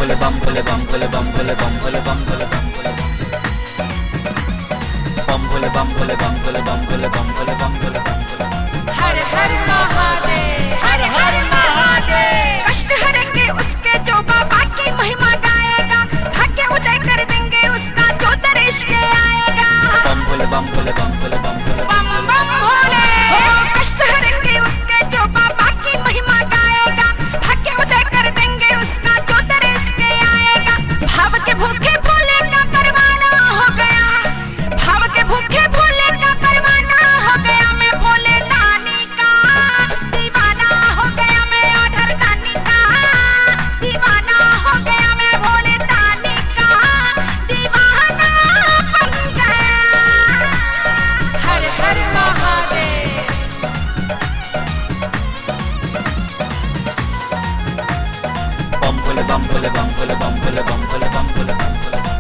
भोले बम भोले बम भोले बम भोले बम भोले बम भोले बम भोले बम भोले बम भोले बम भोले बम भोले बम भोले बम। हर हर महादेव, हर हर महादेव। कष्ट हरेंगे उसके जो बाबा की महिमा गाएगा, भाग्य उदय कर देंगे उसका जो दर्श के आएगा। बम भोले बम भोले बम भोले बम भोले बम बम भोले। कष्ट हरेंगे उसके जो बाबा की महिमा गाएगा, भाग्य उदय कर देंगे उसका जो दर्श के आएगा। भाव के भूखे भोले का परवाना हो गया, भाव के भूखे भोले का परवाना हो गया। मैं भोले दानी का दीवाना हो गया, मैं अधर दानी का दीवाना हो गया, मैं भोले दानी का दीवाना बन गया। हर हर महादेव। बम भोले बम भोले बम भोले बम भोले बम भोले बम भोले बम भोले।